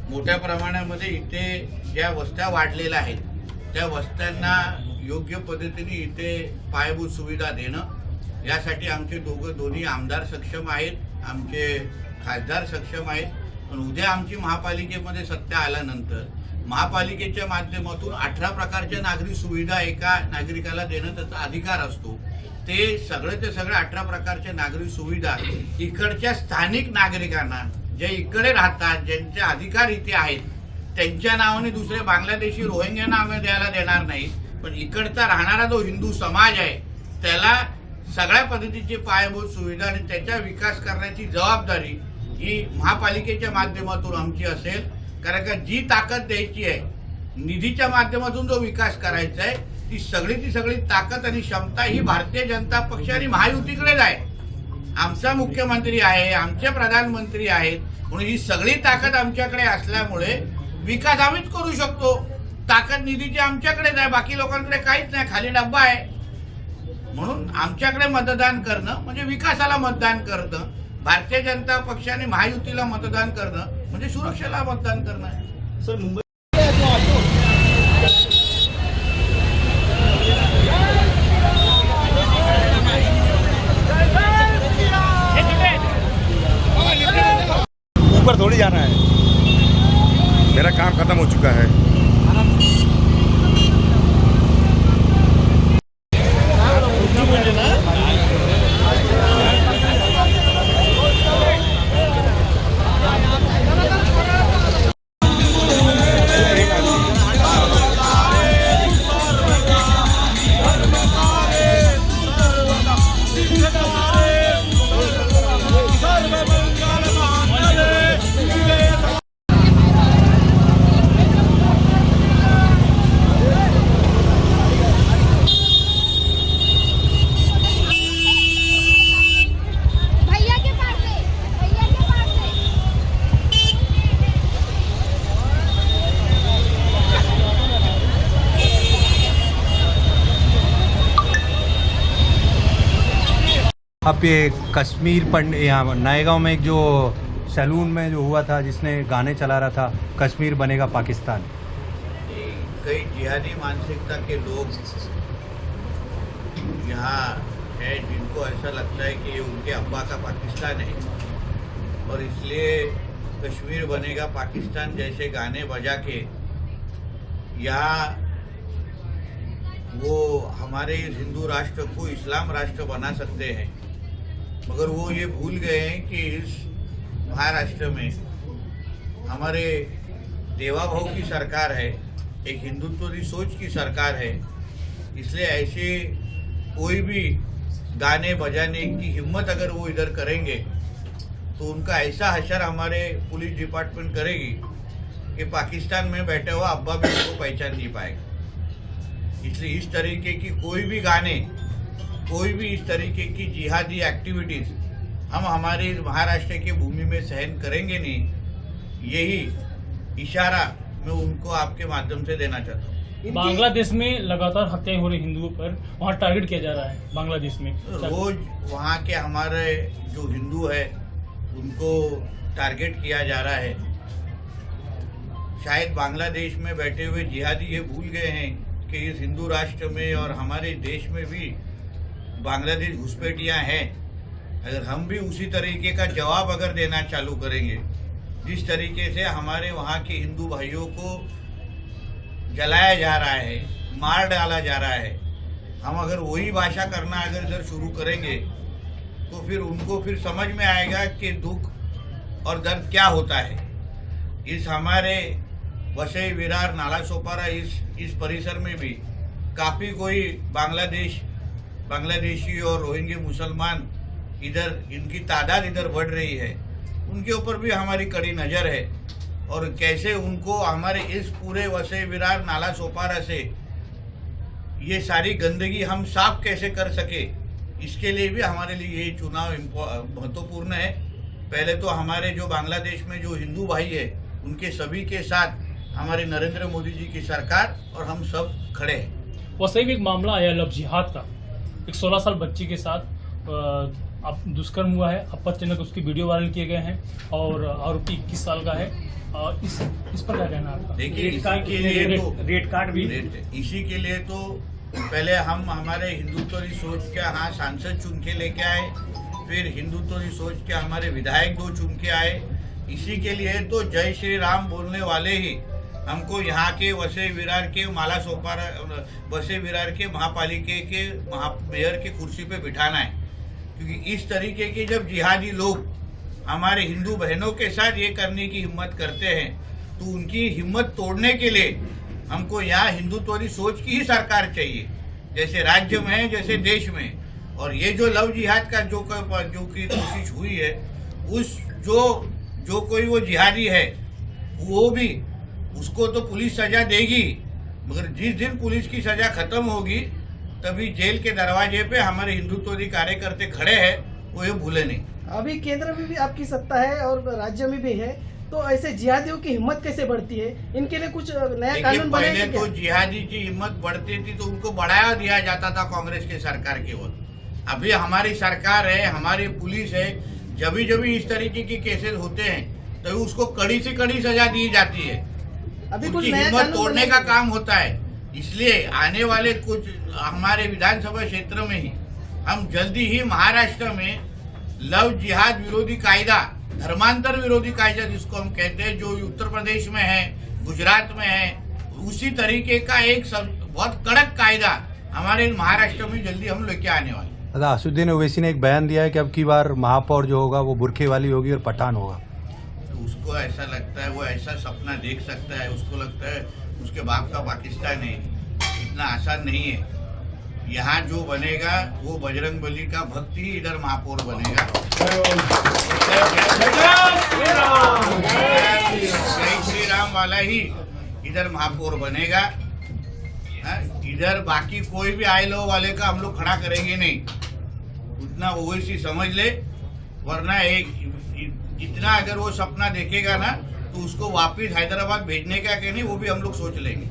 मोठ्या प्रमाणामध्ये इथे ज्या वस्त्या वाढलेल्या आहेत त्या वस्त्यांना योग्य पद्धतीने इथे पायाभूत सुविधा देणं, यासाठी आमचे दोन्ही आमदार सक्षम आहेत, आमचे खासदार सक्षम आहेत. पण उद्या आमची महापालिकेमध्ये सत्ता आल्यानंतर महापालिकेच्या माध्यमातून 18 प्रकारच्या नागरी सुविधा एका नागरिकाला देणं त्याचा अधिकार असतो. ते सगळे 18 प्रकारच्या नागरी सुविधा इकडच्या स्थानिक नागरिकांना, जे इकडे राहतात, ज्यांचे अधिकार इथे आहेत, त्यांच्या नावाने दुसरे बांगलादेशी रोहिंग्यांना आम्ही द्यायला देणार नाही. पण इकडचा राहणारा जो हिंदू समाज आहे त्याला सगळ्या पद्धतीची पायाभूत सुविधा आणि त्याचा विकास करण्याची जबाबदारी ही महापालिकेच्या माध्यमातून आमची असेल. कारण का जी ताकद द्यायची आहे, निधीच्या माध्यमातून जो विकास करायचा आहे, ती सगळी ताकद आणि क्षमता ही भारतीय जनता पक्ष आणि महायुतीकडेच आहे. आमचा मुख्यमंत्री आहे, आमचे प्रधानमंत्री आहेत, म्हणून ही सगळी ताकद आमच्याकडे असल्यामुळे विकास आम्हीच करू शकतो. ताकद निधीची आमच्याकडेच आहे, बाकी लोकांकडे काहीच नाही, खाली डब्बा आहे. म्हणून आमच्याकडे मतदान करणं म्हणजे विकासाला मतदान करणं, भारतीय जनता पक्ष आणि महायुतीला मतदान करणं म्हणजे सुरक्षेला मतदान करणं. सर, मुंबई ऊपर थोड़ी जाना है, मेरा काम खत्म हो चुका है. अब ये कश्मीर यहाँ नएगांव में एक जो सैलून में जो हुआ था, जिसने गाने चला रहा था कश्मीर बनेगा पाकिस्तान, कई जिहादी मानसिकता के लोग यहाँ है जिनको ऐसा लगता है कि ये उनके अब्बा का पाकिस्तान है और इसलिए कश्मीर बनेगा पाकिस्तान जैसे गाने बजा के यहाँ वो हमारे हिंदू राष्ट्र को इस्लाम राष्ट्र बना सकते हैं. मगर वो ये भूल गए हैं कि इस महाराष्ट्र में हमारे देवा भाऊ की सरकार है, एक हिंदुत्व की सोच की सरकार है. इसलिए ऐसे कोई भी गाने बजाने की हिम्मत अगर वो इधर करेंगे तो उनका ऐसा हशर हमारे पुलिस डिपार्टमेंट करेगी कि पाकिस्तान में बैठा हुआ अब्बा भी उनको पहचान नहीं पाएगा. इसलिए इस तरीके की कोई भी गाने, कोई भी इस तरीके की जिहादी एक्टिविटीज हम हमारे महाराष्ट्र की भूमि में सहन करेंगे नहीं. यही इशारा मैं उनको आपके माध्यम से देना चाहता हूँ. बांग्लादेश में लगातार हत्याएं हो रही हिंदुओं पर, वहाँ टारगेट किया जा रहा है बांग्लादेश में. रोज वहाँ के हमारे जो हिंदू है उनको टारगेट किया जा रहा है. शायद बांग्लादेश में बैठे हुए जिहादी ये भूल गए हैं कि इस हिंदू राष्ट्र में और हमारे देश में भी बांग्लादेश घुसपैठियाँ हैं. अगर हम भी उसी तरीके का जवाब अगर देना चालू करेंगे, जिस तरीके से हमारे वहाँ के हिंदू भाइयों को जलाया जा रहा है, मार डाला जा रहा है, हम अगर वही भाषा करना अगर इधर शुरू करेंगे तो फिर उनको फिर समझ में आएगा कि दुख और दर्द क्या होता है. इस हमारे वसई विरार नालासोपारा इस परिसर में भी काफ़ी कोई बांग्लादेशी और रोहिंग्या मुसलमान इधर, इनकी तादाद इधर बढ़ रही है. उनके ऊपर भी हमारी कड़ी नज़र है और कैसे उनको हमारे इस पूरे वसई विरार नालासोपारा से ये सारी गंदगी हम साफ कैसे कर सके, इसके लिए भी हमारे लिए ये चुनाव महत्वपूर्ण है. पहले तो हमारे जो बांग्लादेश में जो हिंदू भाई है उनके सभी के साथ हमारे नरेंद्र मोदी जी की सरकार और हम सब खड़े हैं. वैसे भी एक मामला आया लव जिहाद का, एक 16 साल बच्ची के साथ अब दुष्कर्म हुआ है. आपत्तिजनक उसकी वीडियो वायरल किए गए हैं और आरोपी 21 साल का है. इस इस पर क्या कहना आपका? देखिए, इसी के लिए तो रेड कार्ड भी इसी के लिए तो पहले हम हमारे हिंदुत्व की सोच के यहाँ सांसद चुन के लेके आए, फिर हिंदुत्व की सोच के हमारे विधायक 2 चुन के आए। इसी के लिए तो जय श्री राम बोलने वाले ही हमको यहाँ के वसई विरार के माला सोपारा वसई विरार के महापालिका के मेयर की कुर्सी पे बिठाना है, क्योंकि इस तरीके के जब जिहादी लोग हमारे हिंदू बहनों के साथ ये करने की हिम्मत करते हैं तो उनकी हिम्मत तोड़ने के लिए हमको यहाँ हिंदुत्व की सोच की ही सरकार चाहिए, जैसे राज्य में है, जैसे देश में। और ये जो लव जिहाद का जो की कोशिश हुई है, उस जो कोई वो जिहादी है वो भी उसको तो पुलिस सजा देगी, मगर जिस दिन पुलिस की सजा खत्म होगी तभी जेल के दरवाजे पे हमारे हिंदुत्ववादी कार्यकर्ते खड़े हैं, वो ये भूले नहीं। अभी केंद्र में भी आपकी सत्ता है और राज्य में भी है, तो ऐसे जिहादियों की हिम्मत कैसे बढ़ती है? इनके लिए कुछ नया कानून पहले बनाएंगे तो क्या? जिहादी की हिम्मत बढ़ती थी तो उनको बढ़ावा दिया जाता था कांग्रेस के सरकार की ओर। अभी हमारी सरकार है, हमारी पुलिस है, जब भी इस तरीके के केसेस होते हैं तो उसको कड़ी से कड़ी सजा दी जाती है, अभी कुछ उनकी नया हिम्मत कानून तोड़ने बनाएंगे का क्या? काम होता है। इसलिए आने वाले कुछ हमारे विधानसभा क्षेत्र में ही हम जल्दी ही महाराष्ट्र में लव जिहाद विरोधी कायदा, धर्मांतर विरोधी कायदा जिसको हम कहते हैं, जो उत्तर प्रदेश में है, गुजरात में है, उसी तरीके का एक बहुत कड़क कायदा हमारे महाराष्ट्र में जल्दी हम लेके आने वाले। दादा, असुद्दीन ओवैसी ने एक बयान दिया है कि अब की बार महापौर जो होगा वो बुरखे वाली होगी और पठान होगा। तो उसको ऐसा लगता है, वो ऐसा सपना देख सकता है, उसको लगता है उसके बाप का पाकिस्तान है। इतना आसान नहीं है। यहाँ जो बनेगा वो बजरंग बली का भक्त ही इधर महापौर बनेगा। जय श्री राम वाला ही इधर महापौर बनेगा। इधर बाकी कोई भी आए लो वाले का हम लोग खड़ा करेंगे नहीं, उतना ओवैसी समझ ले। वरना इतना अगर वो सपना देखेगा ना तो उसको वापिस हैदराबाद भेजने का कि नहीं वो भी हम लोग सोच लेंगे।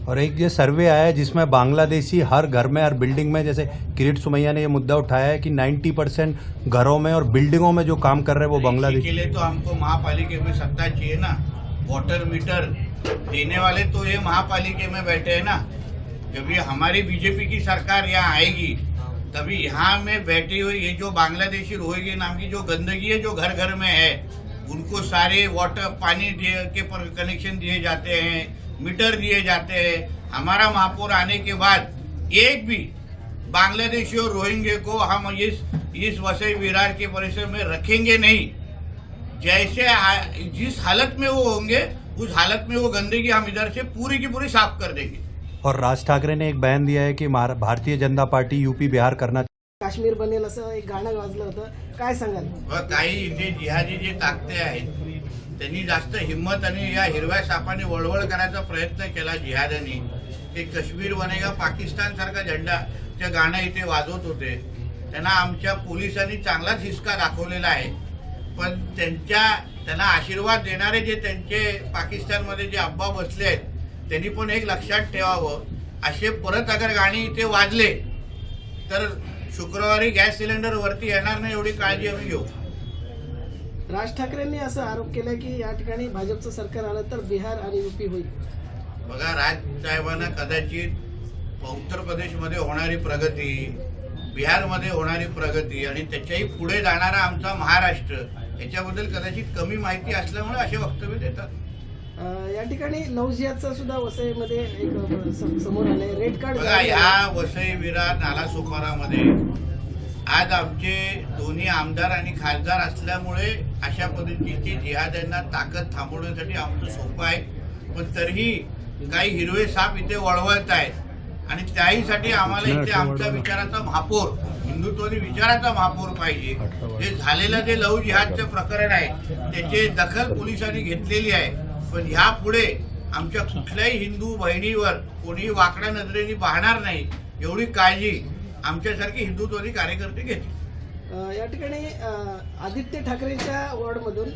और एक ये सर्वे आया है जिसमें बांग्लादेशी हर घर में, हर बिल्डिंग में, जैसे किरीट सुमैया ने ये मुद्दा उठाया है कि 90% घरों में और बिल्डिंगों में जो काम कर रहे हैं वो बांग्लादेश। के लिए तो हमको महापालिका में सत्ता चाहिए ना, वाटर मीटर देने वाले तो ये महापालिका में बैठे हैं ना। जब ये हमारी बीजेपी की सरकार यहाँ आएगी तभी यहाँ में बैठी हुई ये जो बांग्लादेशी रोहिंग्या नाम की जो गंदगी है जो घर घर में है, उनको सारे वाटर पानी के कनेक्शन दिए जाते हैं, मीटर दिए जाते हैं। हमारा महापौर आने के बाद एक भी बांग्लादेशी और रोहिंग्या को हम इस वसई विरार के परिसर में रखेंगे नहीं। जैसे जिस हालत में वो होंगे उस हालत में वो गंदगी हम इधर से पूरी की पूरी साफ कर देंगे। और राज ठाकरे ने एक बयान दिया है कि भारतीय जनता पार्टी यूपी बिहार करना। काश्मीर बनेल असं एक गाणं वाजलं होतं, काय सांगाल? काही इथे जिहादी जे ताकते आहेत त्यांनी जास्त हिम्मत आणि या हिरव्या सापाने वळवळ करायचा प्रयत्न केला जिहाद्यांनी। ते काश्मीर बनेगा पाकिस्तान सारखा झेंडा ते गाणं इथे वाजवत होते। त्यांना आमच्या पोलिसांनी चांगलाच हिसका दाखवलेला आहे, पण त्यांना आशीर्वाद देणारे जे त्यांचे पाकिस्तानमध्ये जे अब्बा बसले आहेत त्यांनी पण एक लक्षात ठेवावं, असे परत अगर गाणी इथे वाजले तर शुक्रवारी गॅस सिलेंडर वरती येणार नाही एवढी काळजी आम्ही घेऊ। राज ठाकरेंनी असं आरोप केला की या ठिकाणी भाजपचं सरकार आलं तर बिहार आणि यूपी होईल। बघा, राजसाहेबांना कदाचित उत्तर प्रदेशमध्ये होणारी प्रगती, बिहारमध्ये होणारी प्रगती आणि त्याच्याही पुढे जाणारा आमचा महाराष्ट्र याच्याबद्दल कदाचित कमी माहिती असल्यामुळे असे वक्तव्य देतात। या ठिकाणी लव जिहादचा सुद्धा वसईमध्ये एक समोर आलंय, रेड कार्ड। बघा, ह्या वसई विरार नालासोपारामध्ये आज आमचे दोन्ही आमदार आणि खासदार असल्यामुळे अशा पद्धतीची जिहाद्यांना ताकद थांबवण्यासाठी आमचं सोपं आहे, पण तरीही काही हिरवे साप इथे वळवत आहेत आणि त्याहीसाठी आम्हाला इथे आमच्या विचाराचा महापौर, हिंदुत्वादी विचाराचा महापौर पाहिजे। जे झालेलं जे लव जिहादचं प्रकरण आहे त्याची दखल पोलिसांनी घेतलेली आहे, पण ह्यापुढे आमच्या कुठल्याही हिंदू बहिणीवर कोणी वाकड्या नजरेने पाहणार नाही एवढी काळजी आमच्यासारखे हिंदुत्वादी कार्यकर्ते घेतील। या ठिकाणी आदित्य ठाकरेंच्या वॉर्डमधून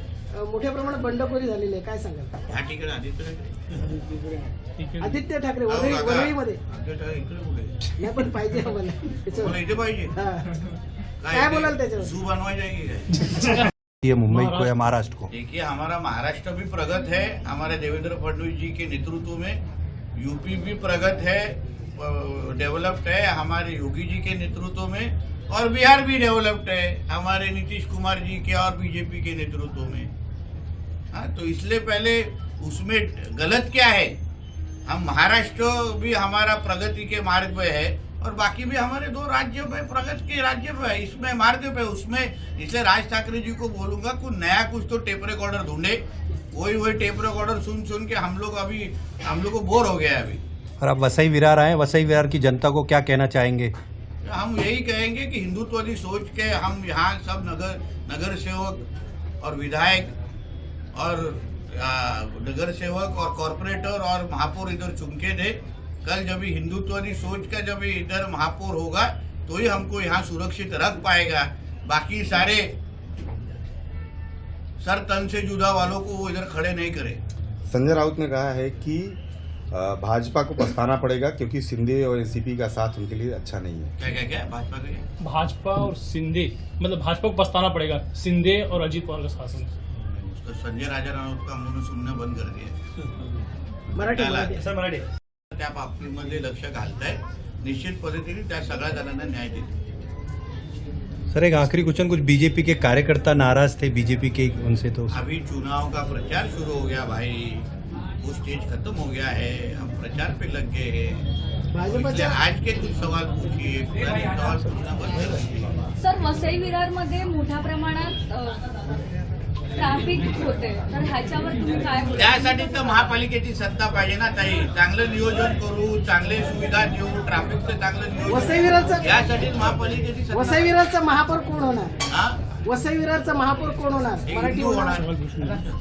मोठ्या प्रमाणात बंडखोरी झालेली आहे, काय सांगाल? ह्या ठिकाणी आदित्य ठाकरे वरळीमध्ये इकडे पण पाहिजे आम्हाला इथे पाहिजे काय बोलाल त्याच्यावर? झू बनवायचं आहे की काय? ये मुंबई को या महाराष्ट्र को? देखिए, हमारा महाराष्ट्र भी प्रगत है, हमारे देवेंद्र फडणवीस जी के नेतृत्व में। यूपी भी प्रगत है, डेवलप्ड है हमारे योगी जी के नेतृत्व में, और बिहार भी डेवलप्ड है हमारे नीतीश कुमार जी के और बीजेपी के नेतृत्व में। हाँ, तो इसलिए पहले उसमें गलत क्या है? हम महाराष्ट्र भी हमारा प्रगति के मार्ग पे है और बाकी भी हमारे दो राज्यों पे प्रगति के राज्य पे है, इसमें मार्ग पे उसमें। इसलिए राज ठाकरे जी को बोलूंगा कुछ नया, कुछ तो टेप रिकॉर्डर ढूंढे। वही टेप रिकॉर्डर सुन के हम लोग को बोर हो गया अभी। और आप वसई विरार आए, वसई विरार की जनता को क्या कहना चाहेंगे? हम यही कहेंगे कि हिंदुत्ववादी सोच के हम यहाँ सब नगर सेवक और विधायक और नगर सेवक और कॉरपोरेटर और महापौर इधर चुनके दे। कल जब हिंदुत्ववादी सोच का जब इधर महापौर होगा तो ही हमको यहाँ सुरक्षित रख पाएगा। बाकी सारे सर तन से जुदा वालों को वो इधर खड़े नहीं करे। संजय राउत ने कहा है कि भाजपा को पछताना पड़ेगा क्योंकि सिंधे और एनसीपी का साथ उनके लिए अच्छा नहीं है। क्या भाजपा का? भाजपा और शिंदे, मतलब भाजपा को पछताना पड़ेगा शिंदे और अजित पवार का शासन। उसको संजय राजा राउत का म्हणून सुनणं बंद कर दिया। मराठी त्या बाबतीमध्ये लक्ष घालताय, निश्चित पद्धतीने त्या सगळ्या जणांना न्याय देतील। सर एक आखिरी क्वेश्चन, कुछ बीजेपी के कार्यकर्ता नाराज थे बीजेपी के उनसे, तो अभी चुनाव का प्रचार शुरू हो गया भाई, वो स्टेज खत्म हो गया है, हम प्रचार पे लग गए हैं। भाजपा इसलिए आज के कुछ सवाल पूछिए, पुराने सवाल पूछना बंद करिए। सर, वसई विरारमध्ये मोठ्या प्रमाणात ट्रॅफिक होते, तर ह्याच्यावर तुम्ही काय बोलता? त्यासाठी तर महापालिकेची सत्ता पाहिजे ना ताई। चांगलं नियोजन करू, चांगले सुविधा देऊ, ट्रॅफिकचं चांगलं वसई नियोजन, विरारचा यासाठी महापालिकेची सत्ता वसई विरारचा महापौर कोण होणार? हा? वसई विरारचा महापौर कोण होणार? एक मराठी हिंदू होणार? होणार।